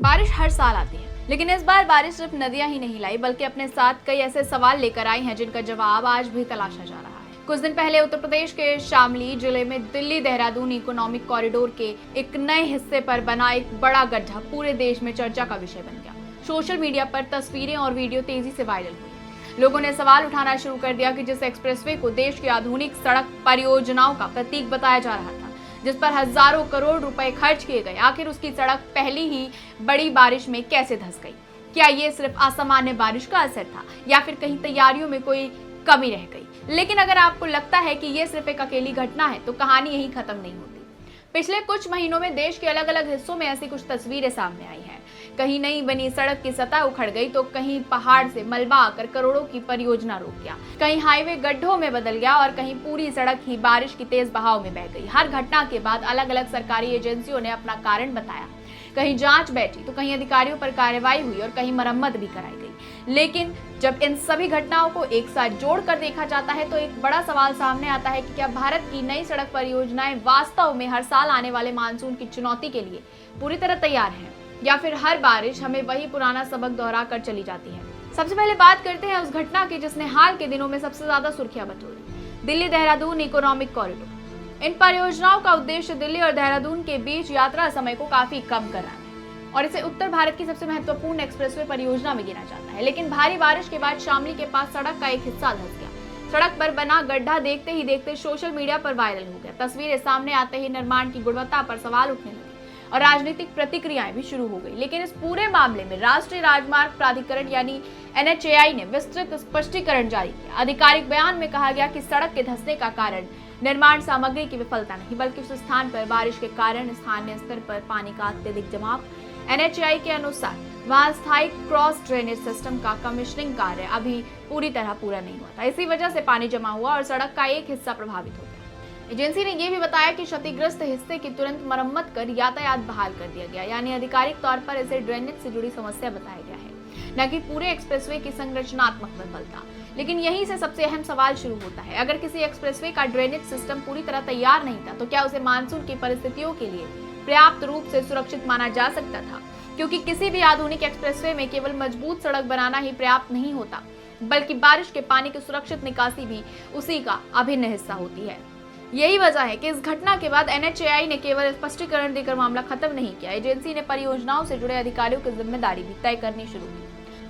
बारिश हर साल आती है, लेकिन इस बार बारिश सिर्फ नदियां ही नहीं लाई बल्कि अपने साथ कई ऐसे सवाल लेकर आई हैं जिनका जवाब आज भी तलाशा जा रहा है। कुछ दिन पहले उत्तर प्रदेश के शामली जिले में दिल्ली देहरादून इकोनॉमिक कॉरिडोर के एक नए हिस्से पर बना एक बड़ा गड्ढा पूरे देश में चर्चा का विषय बन गया। सोशल मीडिया पर तस्वीरें और वीडियो तेजी से वायरल हुई। लोगों ने सवाल उठाना शुरू कर दिया कि जिस एक्सप्रेसवे को देश की आधुनिक सड़क परियोजनाओं का प्रतीक बताया जा रहा था, जिस पर हजारों करोड़ रुपए खर्च किए गए, आखिर उसकी सड़क पहली ही बड़ी बारिश में कैसे धंस गई? क्या ये सिर्फ असामान्य बारिश का असर था या फिर कहीं तैयारियों में कोई कमी रह गई? लेकिन अगर आपको लगता है कि ये सिर्फ एक अकेली घटना है तो कहानी यहीं खत्म नहीं होती। पिछले कुछ महीनों में देश के अलग अलग हिस्सों में ऐसी कुछ तस्वीरें सामने आई हैं। कहीं नई बनी सड़क की सतह उखड़ गई तो कहीं पहाड़ से मलबा आकर करोड़ों की परियोजना रोक गया, कहीं हाईवे गड्ढों में बदल गया और कहीं पूरी सड़क ही बारिश की तेज बहाव में बह गई। हर घटना के बाद अलग अलग सरकारी एजेंसियों ने अपना कारण बताया, कहीं जांच बैठी तो कहीं अधिकारियों पर कार्रवाई हुई और कहीं मरम्मत भी कराई गई। लेकिन जब इन सभी घटनाओं को एक साथ जोड़कर देखा जाता है तो एक बड़ा सवाल सामने आता है कि क्या भारत की नई सड़क परियोजनाएं वास्तव में हर साल आने वाले मानसून की चुनौती के लिए पूरी तरह तैयार हैं, या फिर हर बारिश हमें वही पुराना सबक दोहरा कर चली जाती है। सबसे पहले बात करते हैं उस घटना की जिसने हाल के दिनों में सबसे ज्यादा सुर्खियां बटोरी, दिल्ली देहरादून इकोनॉमिक कॉरिडोर। इन परियोजनाओं का उद्देश्य दिल्ली और देहरादून के बीच यात्रा समय को काफी कम करना है और इसे उत्तर भारत की सबसे महत्वपूर्ण एक्सप्रेसवे परियोजना में गिना जाता है। लेकिन भारी बारिश के बाद शामली के पास सड़क का एक हिस्सा धंस गया। सड़क पर बना गड्ढा देखते ही देखते सोशल मीडिया पर वायरल हो गया। तस्वीरें सामने आते ही निर्माण की गुणवत्ता पर सवाल उठने लगे और राजनीतिक प्रतिक्रियाएं भी शुरू हो गई। लेकिन इस पूरे मामले में राष्ट्रीय राजमार्ग प्राधिकरण यानी NHAI ने विस्तृत स्पष्टीकरण जारी किया। आधिकारिक बयान में कहा गया कि सड़क के धंसने का कारण निर्माण सामग्री की विफलता नहीं बल्कि उस स्थान पर बारिश के कारण स्थानीय स्तर पर पानी का अत्यधिक जमाव। NHAI के अनुसार वहां स्थायी क्रॉस ड्रेनेज सिस्टम का कमिश्निंग कार्य अभी पूरी तरह पूरा नहीं हुआ था। इसी वजह से पानी जमा हुआ और सड़क का एक हिस्सा प्रभावित हो गया। एजेंसी ने यह भी बताया कि क्षतिग्रस्त हिस्से की तुरंत मरम्मत कर यातायात बहाल कर दिया गया, यानी आधिकारिक तौर पर इसे ड्रेनेज से जुड़ी समस्या बताया गया है, न कि पूरे एक्सप्रेसवे की संरचनात्मक विफलता। लेकिन यहीं से सबसे अहम सवाल शुरू होता है, अगर किसी एक्सप्रेसवे का ड्रेनेज सिस्टम पूरी तरह तैयार नहीं था तो क्या उसे मानसून की परिस्थितियों के लिए पर्याप्त रूप से सुरक्षित माना जा सकता था? क्योंकि किसी भी आधुनिक एक्सप्रेसवे में केवल मजबूत सड़क बनाना ही पर्याप्त नहीं होता, बल्कि बारिश के पानी की सुरक्षित निकासी भी उसी का अभिन्न हिस्सा होती है। यही वजह है कि इस घटना के बाद NHAI ने केवल स्पष्टीकरण देकर मामला खत्म नहीं किया। एजेंसी ने परियोजनाओं से जुड़े अधिकारियों की जिम्मेदारी भी तय करनी शुरू की।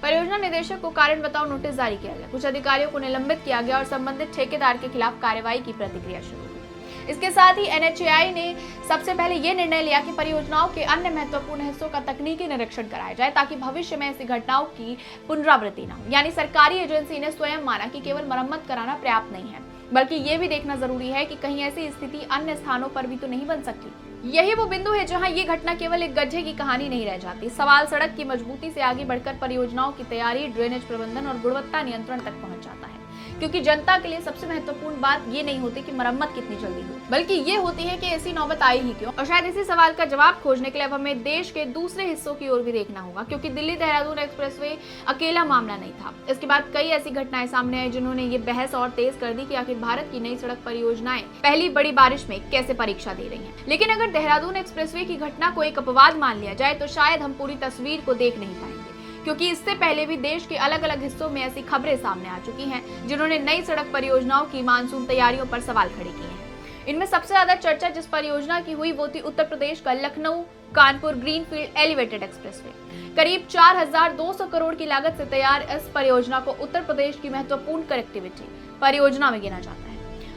परियोजना निदेशक को कारण बताओ नोटिस जारी किया गया, कुछ अधिकारियों को निलंबित किया गया और संबंधित ठेकेदार के खिलाफ कार्रवाई की प्रतिक्रिया शुरू हुई। इसके साथ ही NHAI ने सबसे पहले ये निर्णय लिया कि परियोजनाओं के अन्य महत्वपूर्ण हिस्सों का तकनीकी निरीक्षण कराया जाए ताकि भविष्य में ऐसी घटनाओं की पुनरावृत्ति न हो। यानी सरकारी एजेंसी ने स्वयं माना कि केवल मरम्मत कराना पर्याप्त नहीं है, बल्कि ये भी देखना जरूरी है कि कहीं ऐसी स्थिति अन्य स्थानों पर भी तो नहीं बन सकती। यही वो बिंदु है जहां ये घटना केवल एक गड्ढे की कहानी नहीं रह जाती। सवाल सड़क की मजबूती से आगे बढ़कर परियोजनाओं की तैयारी, ड्रेनेज प्रबंधन और गुणवत्ता नियंत्रण तक पहुंच जाता है। क्योंकि जनता के लिए सबसे महत्वपूर्ण बात ये नहीं होती कि मरम्मत कितनी जल्दी हो, बल्कि ये होती है कि ऐसी नौबत आई ही क्यों। और शायद इसी सवाल का जवाब खोजने के लिए अब हमें देश के दूसरे हिस्सों की ओर भी देखना होगा, क्योंकि दिल्ली देहरादून एक्सप्रेसवे अकेला मामला नहीं था। इसके बाद कई ऐसी घटनाएं सामने आई जिन्होंने ये बहस और तेज कर दी कि आखिर भारत की नई सड़क परियोजनाएं पहली बड़ी बारिश में कैसे परीक्षा दे रही हैं। लेकिन अगर देहरादून एक्सप्रेसवे की घटना को एक अपवाद मान लिया जाए तो शायद हम पूरी तस्वीर को देख नहीं पाएंगे, क्योंकि इससे पहले भी देश के अलग अलग हिस्सों में ऐसी खबरें सामने आ चुकी हैं जिन्होंने नई सड़क परियोजनाओं की मानसून तैयारियों पर सवाल खड़े किए हैं। इनमें सबसे ज्यादा चर्चा जिस परियोजना की हुई वो थी उत्तर प्रदेश का Lucknow Kanpur greenfield elevated expressway. करीब 4200 करोड़ की लागत से तैयार इस परियोजना को उत्तर प्रदेश की महत्वपूर्ण कनेक्टिविटी परियोजना में गिना जाता है।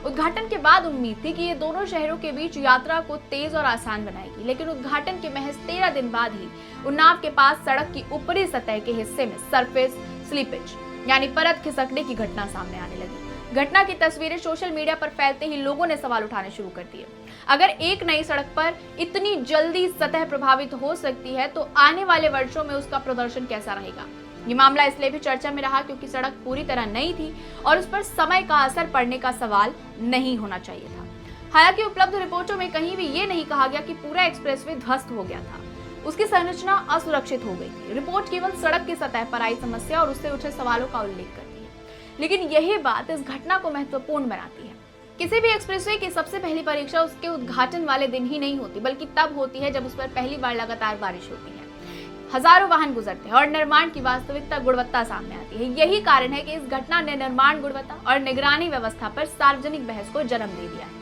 उद्घाटन के बाद उम्मीद थी कि ये दोनों शहरों के बीच यात्रा को तेज और आसान बनाएगी, लेकिन उद्घाटन के महज 13 दिन बाद ही उन्नाव के पास सड़क की ऊपरी सतह के हिस्से में सरफेस स्लिपेज यानी परत खिसकने की घटना सामने आने लगी। घटना की तस्वीरें सोशल मीडिया पर फैलते ही लोगों ने सवाल उठाने शुरू कर दिए। अगर एक नई सड़क पर इतनी जल्दी सतह प्रभावित हो सकती है तो आने वाले वर्षों में उसका प्रदर्शन कैसा रहेगा? ये मामला इसलिए भी चर्चा में रहा क्योंकि सड़क पूरी तरह नई थी और उस पर समय का असर पड़ने का सवाल नहीं होना चाहिए था। हालांकि उपलब्ध रिपोर्टों में कहीं भी ये नहीं कहा गया कि पूरा एक्सप्रेसवे ध्वस्त हो गया था, उसकी संरचना असुरक्षित हो गई थी। रिपोर्ट केवल सड़क की सतह पर आई समस्या और उससे उठे सवालों का उल्लेख करती है। लेकिन यही बात इस घटना को महत्वपूर्ण बनाती है। किसी भी एक्सप्रेसवे की सबसे पहली परीक्षा उसके उद्घाटन वाले दिन ही नहीं होती, बल्कि तब होती है जब उस पर पहली बार लगातार बारिश होती है। हजारों वाहन गुजरते हैं और निर्माण की वास्तविकता गुणवत्ता सामने आती है। यही कारण है कि इस घटना ने निर्माण गुणवत्ता और निगरानी व्यवस्था पर सार्वजनिक बहस को जन्म दे दिया है।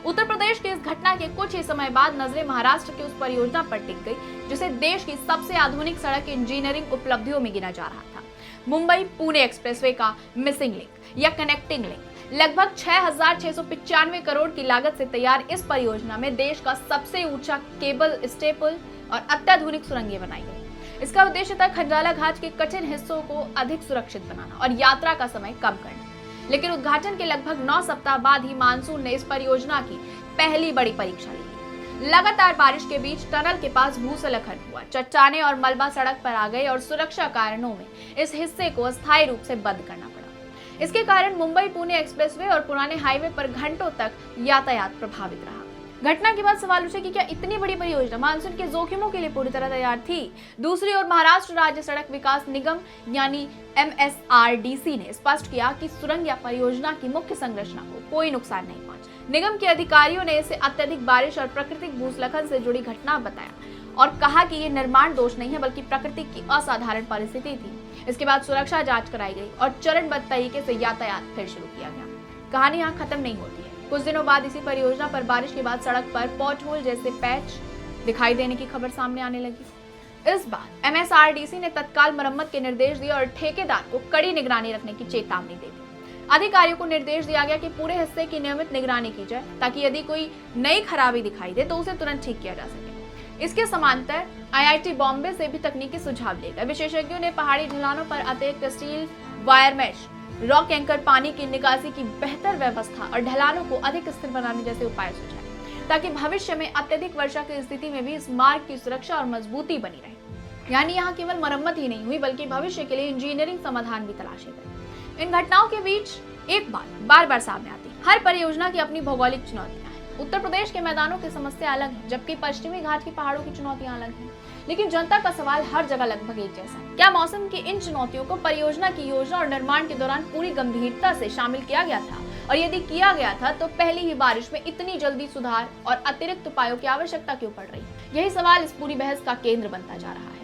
उत्तर प्रदेश की इस घटना के कुछ ही समय बाद नजरें महाराष्ट्र की उस परियोजना पर टिक गई जिसे देश की सबसे आधुनिक सड़क इंजीनियरिंग उपलब्धियों में गिना जा रहा था, मुंबई पुणे एक्सप्रेसवे का मिसिंग लिंक या कनेक्टिंग लिंक। लगभग 6,695 करोड़ की लागत से तैयार इस परियोजना में देश का सबसे ऊंचा केबल स्टेपल और अत्याधुनिक सुरंगें बनाई गई। इसका उद्देश्य था खंडाला घाट के कठिन हिस्सों को अधिक सुरक्षित बनाना और यात्रा का समय कम करना। लेकिन उद्घाटन के लगभग 9 सप्ताह बाद ही मानसून ने इस परियोजना की पहली बड़ी परीक्षा ली। लगातार बारिश के बीच टनल के पास भूस्खलन हुआ, चट्टानें और मलबा सड़क पर आ गए और सुरक्षा कारणों में इस हिस्से को अस्थायी रूप से बंद करना पड़ा। इसके कारण मुंबई पुणे एक्सप्रेसवे और पुराने हाईवे पर घंटों तक यातायात प्रभावित रहा। घटना के बाद सवाल उठे कि क्या इतनी बड़ी परियोजना मानसून के जोखिमों के लिए पूरी तरह तैयार थी। दूसरी ओर महाराष्ट्र राज्य सड़क विकास निगम यानी MSRDC ने स्पष्ट किया कि सुरंग या परियोजना की मुख्य संरचना को कोई नुकसान नहीं पहुंचा। निगम के अधिकारियों ने इसे अत्यधिक बारिश और प्राकृतिक भूस्खलन से जुड़ी घटना बताया और कहा कि ये निर्माण दोष नहीं है बल्कि प्रकृति की असाधारण परिस्थिति थी। इसके बाद सुरक्षा जांच कराई गई और चरणबद्ध तरीके से यातायात फिर शुरू किया गया। कहानी यहाँ खत्म नहीं होती है। कुछ दिनों बाद इसी परियोजना पर बारिश के बाद सड़क पर पॉट होल जैसे पैच दिखाई देने की खबर सामने आने लगी। इस बार MSRDC ने तत्काल मरम्मत के निर्देश दिए और ठेकेदार को कड़ी निगरानी रखने की चेतावनी दे दी। अधिकारियों को निर्देश दिया गया कि पूरे हिस्से की नियमित निगरानी की जाए ताकि यदि कोई नई खराबी दिखाई दे तो उसे तुरंत ठीक किया जा सके। इसके समांतर IIT बॉम्बे से भी तकनीकी सुझाव लिए गए। विशेषज्ञों ने पहाड़ी ढलानों पर अतिरिक्त steel wire mesh, rock anchor, पानी की निकासी की बेहतर व्यवस्था और ढलानों को अधिक स्थिर बनाने जैसे उपाय सुझाए ताकि भविष्य में अत्यधिक वर्षा की स्थिति में भी इस मार्ग की सुरक्षा और मजबूती बनी रहे। यानी यहाँ केवल मरम्मत ही नहीं हुई बल्कि भविष्य के लिए इंजीनियरिंग समाधान भी तलाशे गए। इन घटनाओं के बीच एक बात बार बार सामने आती है, हर परियोजना की अपनी भौगोलिक चुनौतियां हैं। उत्तर प्रदेश के मैदानों की समस्या अलग है जबकि पश्चिमी घाट की पहाड़ों की चुनौतियां अलग हैं। लेकिन जनता का सवाल हर जगह लगभग एक जैसा है, क्या मौसम की इन चुनौतियों को परियोजना की योजना और निर्माण के दौरान पूरी गंभीरता से शामिल किया गया था, और यदि किया गया था तो पहली ही बारिश में इतनी जल्दी सुधार और अतिरिक्त उपायों की आवश्यकता क्यों पड़ रही है। यही सवाल इस पूरी बहस का केंद्र बनता जा रहा है।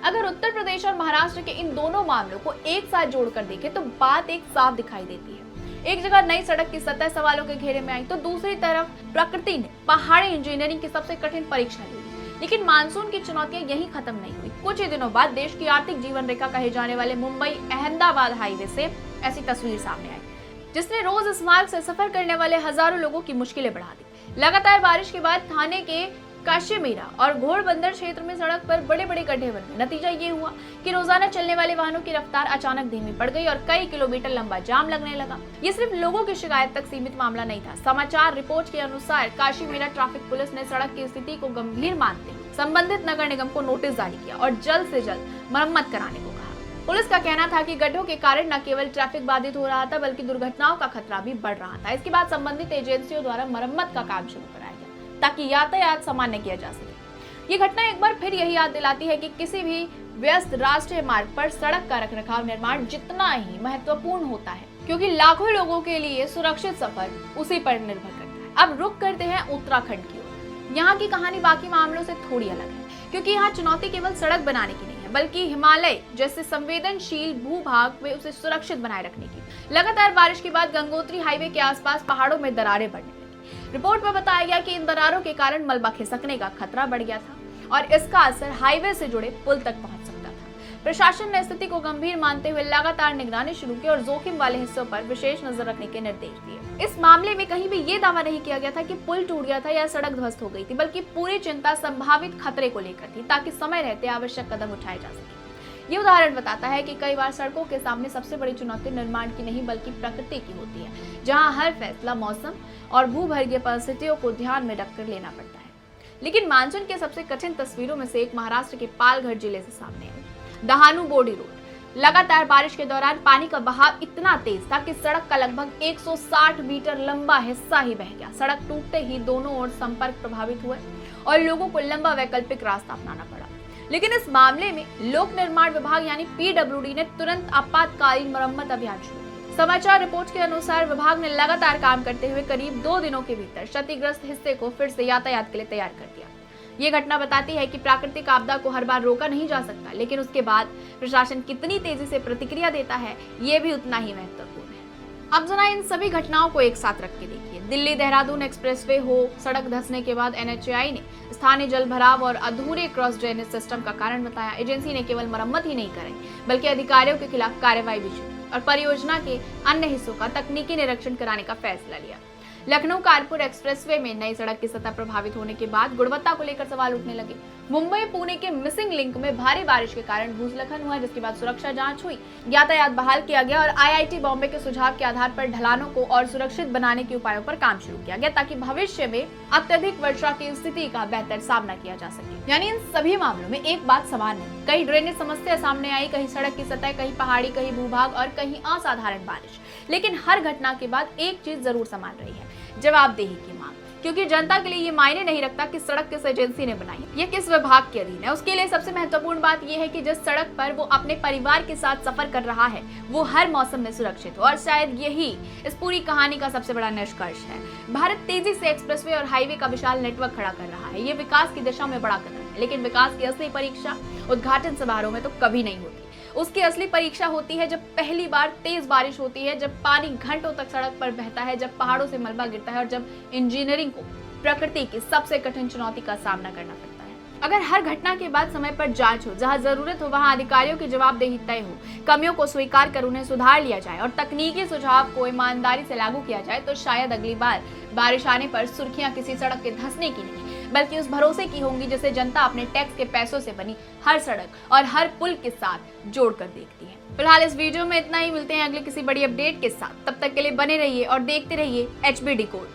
अगर उत्तर प्रदेश और महाराष्ट्र के इन दोनों मामलों को एक साथ जोड़कर देखें तो बात एक साफ दिखाई देती है। एक जगह नई सड़क की सतह सवालों के घेरे में आई तो दूसरी तरफ प्रकृति ने पहाड़ी इंजीनियरिंग की सबसे कठिन परीक्षा ली। लेकिन मानसून की चुनौतियां यही खत्म नहीं हुई। कुछ ही दिनों बाद देश की आर्थिक जीवन रेखा कहे जाने वाले मुंबई अहमदाबाद हाईवे से ऐसी तस्वीर सामने आई जिसने रोज इस मार्ग से सफर करने वाले हजारों लोगों की मुश्किलें बढ़ा दी। लगातार बारिश के बाद थाने के काशीमीरा और घोड़बंदर क्षेत्र में सड़क पर बड़े बड़े गड्ढे बन गए। नतीजा ये हुआ कि रोजाना चलने वाले वाहनों की रफ्तार अचानक धीमी पड़ गई और कई किलोमीटर लंबा जाम लगने लगा। ये सिर्फ लोगों की शिकायत तक सीमित मामला नहीं था। समाचार रिपोर्ट के अनुसार काशीमीरा ट्रैफिक पुलिस ने सड़क की स्थिति को गंभीर मानते हुए संबंधित नगर निगम को नोटिस जारी किया और जल्द से जल्द मरम्मत कराने को कहा। पुलिस का कहना था कि गड्ढों के कारण न केवल ट्रैफिक बाधित हो रहा था बल्कि दुर्घटनाओं का खतरा भी बढ़ रहा था। इसके बाद संबंधित एजेंसियों द्वारा मरम्मत का काम शुरू कराया गया ताकि यातायात सामान्य किया जा सके। ये घटना एक बार फिर यही याद दिलाती है कि किसी भी व्यस्त राष्ट्रीय मार्ग पर सड़क का रखरखाव निर्माण जितना ही महत्वपूर्ण होता है, क्योंकि लाखों लोगों के लिए सुरक्षित सफर उसी पर निर्भर करता है। अब रुक करते हैं उत्तराखंड की ओर। यहाँ की कहानी बाकी मामलों से थोड़ी अलग है, क्योंकि यहाँ चुनौती केवल सड़क बनाने की नहीं है बल्कि हिमालय जैसे संवेदनशील भूभाग में उसे सुरक्षित बनाए रखने की। लगातार बारिश के बाद गंगोत्री हाईवे के आसपास पहाड़ों में दरारें बढ़ने लगी। रिपोर्ट में बताया गया कि इन दरारों के कारण मलबा खिसकने का खतरा बढ़ गया था और इसका असर हाईवे से जुड़े पुल तक पहुंच सकता था। प्रशासन ने स्थिति को गंभीर मानते हुए लगातार निगरानी शुरू की और जोखिम वाले हिस्सों पर विशेष नजर रखने के निर्देश दिए। इस मामले में कहीं भी ये दावा नहीं किया गया था कि पुल टूट गया था या सड़क ध्वस्त हो गई थी, बल्कि पूरी चिंता संभावित खतरे को लेकर थी ताकि समय रहते आवश्यक कदम उठाए जा सके। ये उदाहरण बताता है कि कई बार सड़कों के सामने सबसे बड़ी चुनौती निर्माण की नहीं बल्कि प्रकृति की होती है, जहां हर फैसला मौसम और भूगर्भीय परिस्थितियों को ध्यान में रखकर लेना पड़ता है। लेकिन मानसून के सबसे कठिन तस्वीरों में से एक महाराष्ट्र के पालघर जिले से सामने आई। दहानू बोडी रोड। लगातार बारिश के दौरान पानी का बहाव इतना तेज था कि सड़क का लगभग 160 मीटर लंबा हिस्सा ही बह गया। सड़क टूटते ही दोनों ओर संपर्क प्रभावित हुए और लोगों को लंबा वैकल्पिक रास्ता अपनाना पड़ा। लेकिन इस मामले में लोक निर्माण विभाग यानी PWD ने तुरंत आपातकालीन मरम्मत अभियान शुरू किया। समाचार रिपोर्ट के अनुसार विभाग ने लगातार काम करते हुए करीब 2 दिनों के भीतर क्षतिग्रस्त हिस्से को फिर से यातायात के लिए तैयार कर दिया। ये घटना बताती है कि प्राकृतिक आपदा को हर बार रोका नहीं जा सकता, लेकिन उसके बाद प्रशासन कितनी तेजी से प्रतिक्रिया देता है, ये भी उतना ही महत्वपूर्ण है। अब जरा इन सभी घटनाओं को एक साथ रख के देखिए। दिल्ली देहरादून एक्सप्रेसवे हो, सड़क धंसने के बाद एनएचएआई ने स्थानीय जल भराव और अधूरे क्रॉस ड्रेनेज सिस्टम का कारण बताया। एजेंसी ने केवल मरम्मत ही नहीं कराई, बल्कि अधिकारियों के खिलाफ कार्रवाई भी शुरू और परियोजना के अन्य हिस्सों का तकनीकी निरीक्षण कराने का फैसला लिया। लखनऊ कानपुर एक्सप्रेसवे में नई सड़क की सतह प्रभावित होने के बाद गुणवत्ता को लेकर सवाल उठने लगे। मुंबई पुणे के मिसिंग लिंक में भारी बारिश के कारण भूस्खलन हुआ, जिसके बाद सुरक्षा जांच हुई, यातायात बहाल किया गया और आईआईटी बॉम्बे के सुझाव के आधार पर ढलानों को और सुरक्षित बनाने के उपायों पर काम शुरू किया गया, ताकि भविष्य में अत्यधिक वर्षा की स्थिति का बेहतर सामना किया जा सके। यानी इन सभी मामलों में एक बात समान है, कहीं ड्रेनेज समस्या सामने आई, कहीं सड़क की सतह, कहीं पहाड़ी, कहीं भूभाग और कहीं असाधारण बारिश। लेकिन हर घटना के बाद एक चीज जरूर समान रही है, जवाबदेही की मांग। क्योंकि जनता के लिए ये मायने नहीं रखता कि सड़क किस एजेंसी ने बनाई, ये किस विभाग के अधीन है। उसके लिए सबसे महत्वपूर्ण बात यह है कि जिस सड़क पर वो अपने परिवार के साथ सफर कर रहा है वो हर मौसम में सुरक्षित हो। और शायद यही इस पूरी कहानी का सबसे बड़ा निष्कर्ष है। भारत तेजी से एक्सप्रेसवे और हाईवे का विशाल नेटवर्क खड़ा कर रहा है। ये विकास की दिशा में बड़ा कदम है, लेकिन विकास की असली परीक्षा उद्घाटन समारोह में तो कभी नहीं होती। उसकी असली परीक्षा होती है जब पहली बार तेज बारिश होती है, जब पानी घंटों तक सड़क पर बहता है, जब पहाड़ों से मलबा गिरता है और जब इंजीनियरिंग को प्रकृति की सबसे कठिन चुनौती का सामना करना पड़ता है। अगर हर घटना के बाद समय पर जांच हो, जहां जरूरत हो वहां अधिकारियों की जवाबदेही तय हो, कमियों को स्वीकार कर उन्हें सुधार लिया जाए और तकनीकी सुझाव को ईमानदारी से लागू किया जाए, तो शायद अगली बार बारिश आने पर सुर्खियां किसी सड़क के धंसने की नहीं, बल्कि उस भरोसे की होंगी जिसे जनता अपने टैक्स के पैसों से बनी हर सड़क और हर पुल के साथ जोड़कर देखती है। फिलहाल इस वीडियो में इतना ही। मिलते हैं अगले किसी बड़ी अपडेट के साथ। तब तक के लिए बने रहिए और देखते रहिए HB डिकोड।